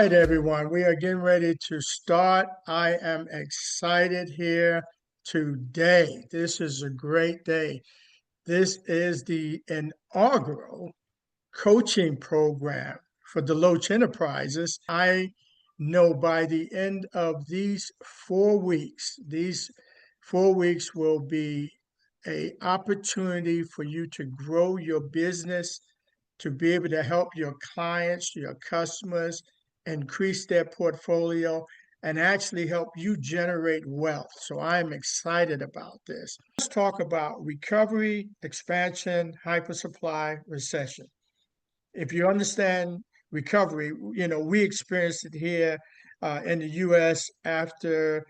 right, everyone, we are getting ready to start. I am excited here today. This is a great day. This is the inaugural coaching program for DeLoatch Enterprises. I know by the end of these 4 weeks will be a opportunity for you to grow your business, to be able to help your clients, your customers increase their portfolio and actually help you generate wealth. So I'm excited about this. Let's talk about recovery, expansion, hypersupply, recession. If you understand recovery, we experienced it here in the US after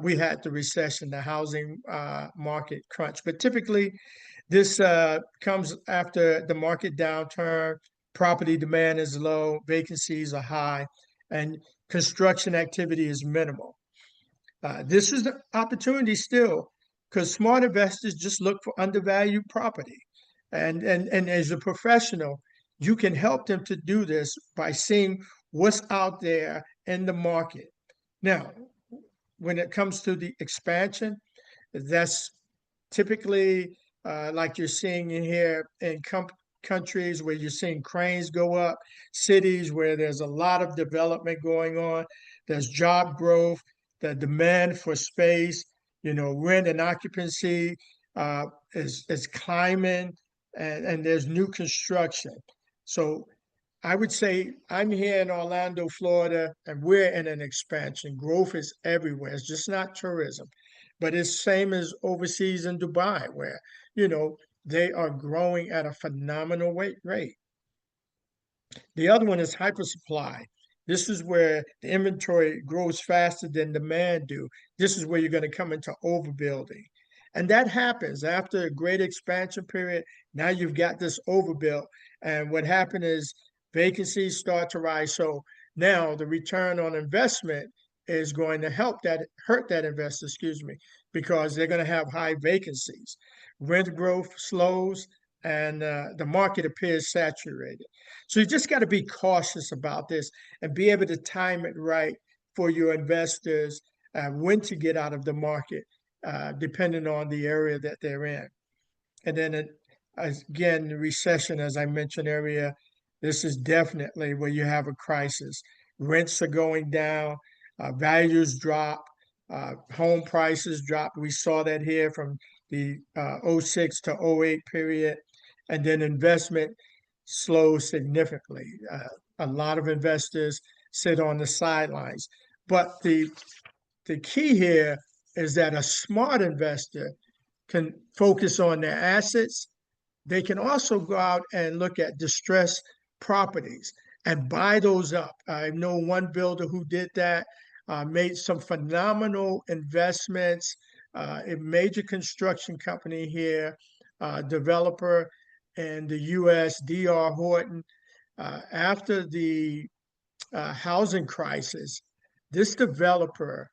we had the recession, the housing market crunch. But typically, this comes after the market downturn, property demand is low, vacancies are high, and construction activity is minimal. This is the opportunity still because smart investors just look for undervalued property. And as a professional, you can help them to do this by seeing what's out there in the market. Now, when it comes to the expansion, that's typically like you're seeing in here in countries where you're seeing cranes go up, cities where there's a lot of development going on, there's job growth, the demand for space, rent and occupancy is climbing, and there's new construction. So I would say I'm here in Orlando, Florida, and we're in an expansion. Growth is everywhere. It's just not tourism, but it's same as overseas in Dubai, where, they are growing at a phenomenal rate. The other one is hypersupply. This is where the inventory grows faster than demand do. This is where you're going to come into overbuilding. And that happens after a great expansion period. Now you've got this overbuilt. And what happened is vacancies start to rise. So now the return on investment is going to hurt that investor, because they're going to have high vacancies. Rent growth slows and the market appears saturated. So you just got to be cautious about this and be able to time it right for your investors when to get out of the market, depending on the area that they're in. And then again, the recession, as I mentioned earlier, this is definitely where you have a crisis. Rents are going down, values drop, home prices drop. We saw that here from the 06 to 08 period. And then investment slows significantly. A lot of investors sit on the sidelines. But the key here is that a smart investor can focus on their assets. They can also go out and look at distressed properties and buy those up. I know one builder who did that, made some phenomenal investments. A major construction company here, developer in the US, D.R. Horton. After the housing crisis, this developer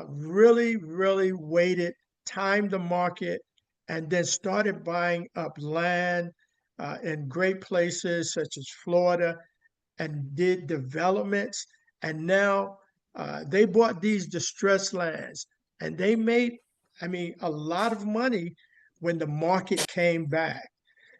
really, really waited, timed the market, and then started buying up land in great places such as Florida and did developments. And now they bought these distressed lands and they made, a lot of money when the market came back.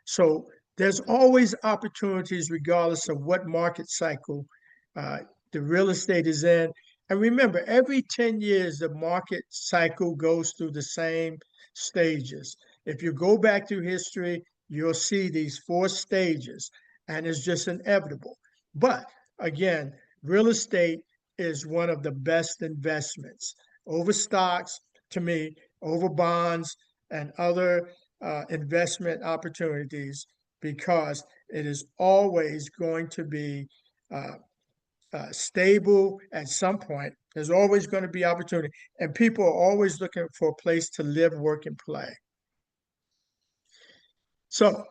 So there's always opportunities regardless of what market cycle the real estate is in. And remember, every 10 years, the market cycle goes through the same stages. If you go back through history, you'll see these 4 stages, and it's just inevitable. But again, real estate is one of the best investments over stocks, to me, over bonds and other investment opportunities, because it is always going to be stable at some point. There's always going to be opportunity, and people are always looking for a place to live, work, and play. So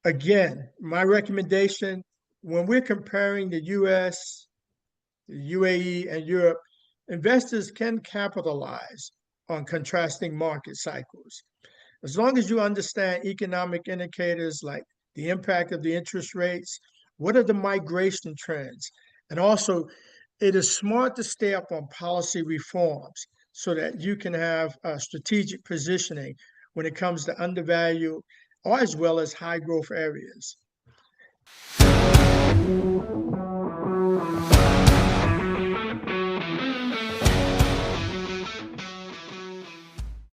again, my recommendation, when we're comparing the US, the UAE, and Europe, investors can capitalize on contrasting market cycles. As long as you understand economic indicators like the impact of the interest rates, what are the migration trends, And also, it is smart to stay up on policy reforms so that you can have strategic positioning when it comes to undervalued or as well as high growth areas.